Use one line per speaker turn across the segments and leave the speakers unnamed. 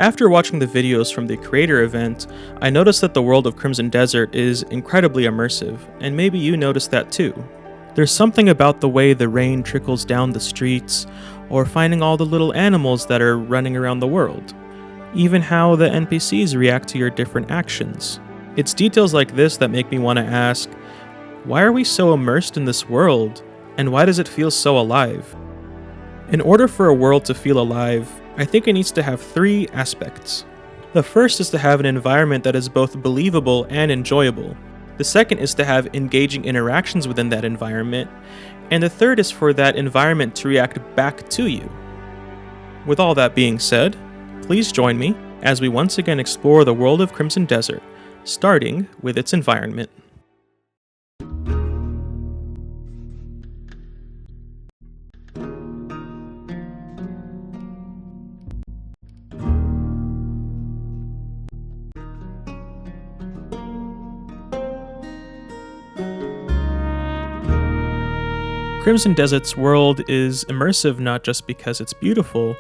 After watching the videos from the creator event, I noticed that the world of Crimson Desert is incredibly immersive, and maybe you noticed that too. There's something about the way the rain trickles down the streets, or finding all the little animals that are running around the world. Even how the NPCs react to your different actions. It's details like this that make me want to ask, why are we so immersed in this world, and why does it feel so alive? In order for a world to feel alive, I think it needs to have three aspects. The first is to have an environment that is both believable and enjoyable. The second is to have engaging interactions within that environment. And the third is for that environment to react back to you. With all that being said, please join me as we once again explore the world of Crimson Desert, starting with its environment. Crimson Desert's world is immersive not just because it's beautiful,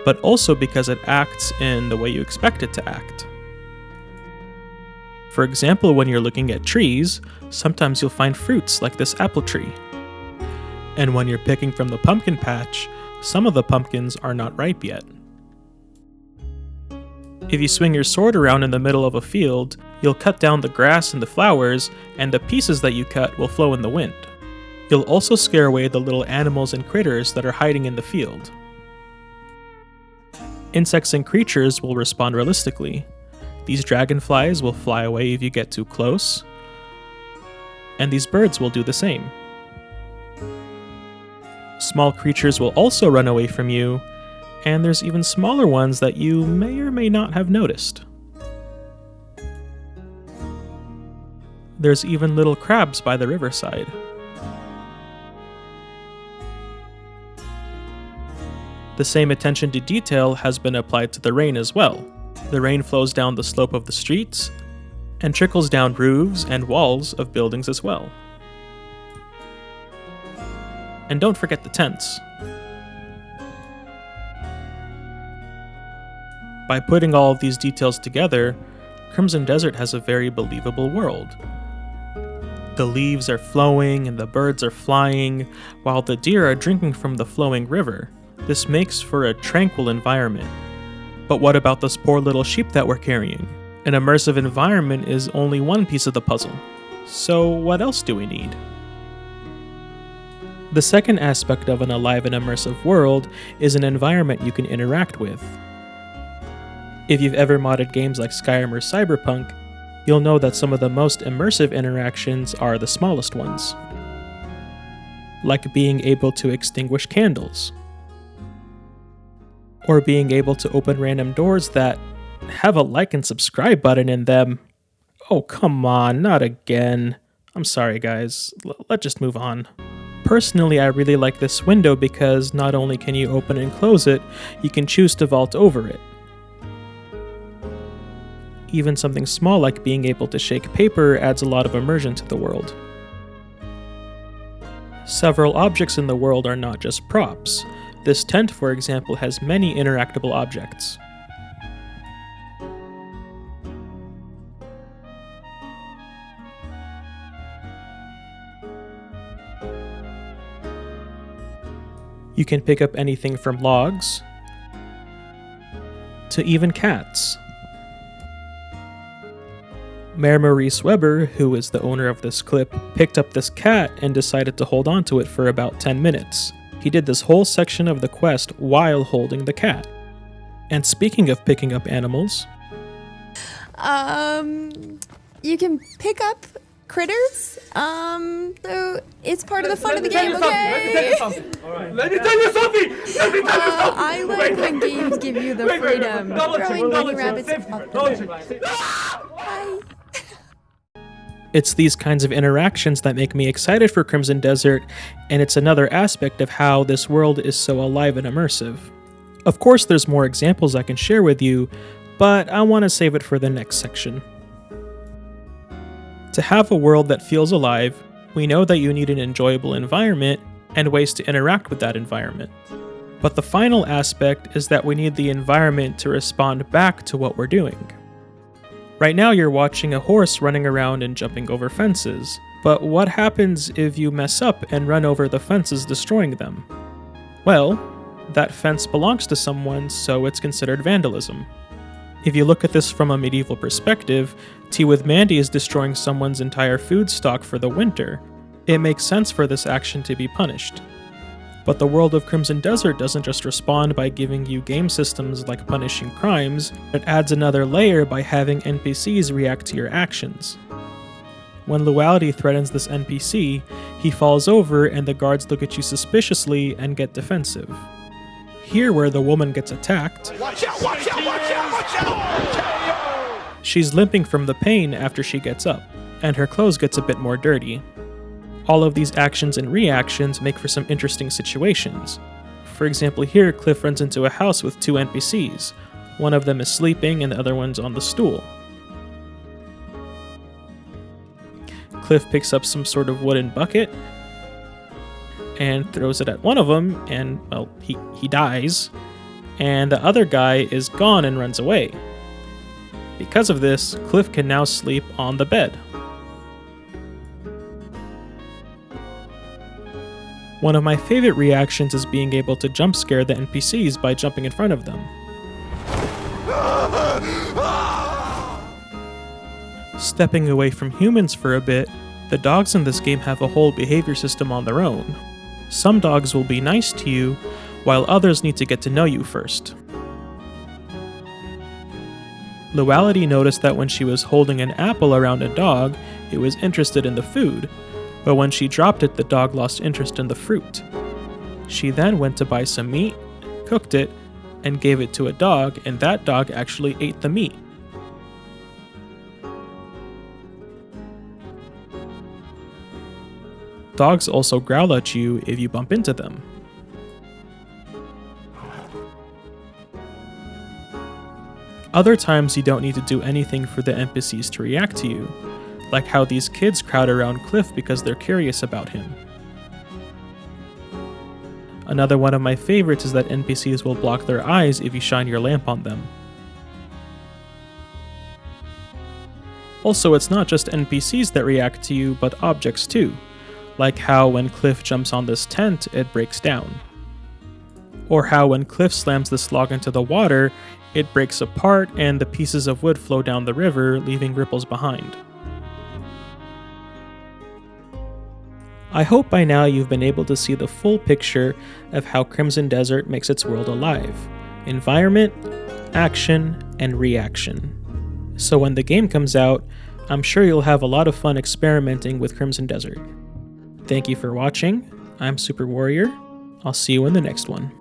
but also because it acts in the way you expect it to act. For example, when you're looking at trees, sometimes you'll find fruits like this apple tree. And when you're picking from the pumpkin patch, some of the pumpkins are not ripe yet. If you swing your sword around in the middle of a field, you'll cut down the grass and the flowers, and the pieces that you cut will flow in the wind. You'll also scare away the little animals and critters that are hiding in the field. Insects and creatures will respond realistically. These dragonflies will fly away if you get too close, and these birds will do the same. Small creatures will also run away from you, and there's even smaller ones that you may or may not have noticed. There's even little crabs by the riverside. The same attention to detail has been applied to the rain as well. The rain flows down the slope of the streets and trickles down roofs and walls of buildings as well. And don't forget the tents. By putting all of these details together, Crimson Desert has a very believable world. The leaves are flowing and the birds are flying, while the deer are drinking from the flowing river. This makes for a tranquil environment. But what about those poor little sheep that we're carrying? An immersive environment is only one piece of the puzzle. So what else do we need? The second aspect of an alive and immersive world is an environment you can interact with. If you've ever modded games like Skyrim or Cyberpunk, you'll know that some of the most immersive interactions are the smallest ones. Like being able to extinguish candles, or being able to open random doors that have a like and subscribe button in them. Oh, come on, not again. I'm sorry, guys. Let's just move on. Personally, I really like this window because not only can you open and close it, you can choose to vault over it. Even something small like being able to shake paper adds a lot of immersion to the world. Several objects in the world are not just props. This tent, for example, has many interactable objects. You can pick up anything from logs to even cats. Mayor Maurice Weber, who is the owner of this clip, picked up this cat and decided to hold on to it for about 10 minutes. He did this whole section of the quest while holding the cat. And speaking of picking up animals...
You can pick up critters, so it's part of the fun of the game, okay?
Let me tell you something!
I like when games give you the freedom. Throwing bunny rabbits up the Hi.
It's these kinds of interactions that make me excited for Crimson Desert, and it's another aspect of how this world is so alive and immersive. Of course, there's more examples I can share with you, but I want to save it for the next section. To have a world that feels alive, we know that you need an enjoyable environment and ways to interact with that environment. But the final aspect is that we need the environment to respond back to what we're doing. Right now you're watching a horse running around and jumping over fences, but what happens if you mess up and run over the fences, destroying them? Well, that fence belongs to someone, so it's considered vandalism. If you look at this from a medieval perspective, Tea with Mandy is destroying someone's entire food stock for the winter. It makes sense for this action to be punished. But the world of Crimson Desert doesn't just respond by giving you game systems like punishing crimes, it adds another layer by having NPCs react to your actions. When Luality threatens this NPC, he falls over and the guards look at you suspiciously and get defensive. Here where the woman gets attacked,
Watch out, watch out, watch out, watch out!
she's limping from the pain after she gets up, and her clothes gets a bit more dirty. All of these actions and reactions make for some interesting situations. For example, here Cliff runs into a house with two NPCs. One of them is sleeping and the other one's on the stool. Cliff picks up some sort of wooden bucket and throws it at one of them, and, well, he dies. And the other guy is gone and runs away. Because of this, Cliff can now sleep on the bed. One of my favorite reactions is being able to jump scare the NPCs by jumping in front of them. Stepping away from humans for a bit, the dogs in this game have a whole behavior system on their own. Some dogs will be nice to you, while others need to get to know you first. Luality noticed that when she was holding an apple around a dog, it was interested in the food, but when she dropped it, the dog lost interest in the fruit. She then went to buy some meat, cooked it, and gave it to a dog, and that dog actually ate the meat. Dogs also growl at you if you bump into them. Other times you don't need to do anything for the NPCs to react to you, like how these kids crowd around Cliff because they're curious about him. Another one of my favorites is that NPCs will block their eyes if you shine your lamp on them. Also, it's not just NPCs that react to you, but objects too, like how when Cliff jumps on this tent, it breaks down. Or how when Cliff slams this log into the water, it breaks apart and the pieces of wood flow down the river, leaving ripples behind. I hope by now you've been able to see the full picture of how Crimson Desert makes its world alive: environment, action, and reaction. So when the game comes out, I'm sure you'll have a lot of fun experimenting with Crimson Desert. Thank you for watching. I'm Super Warrior. I'll see you in the next one.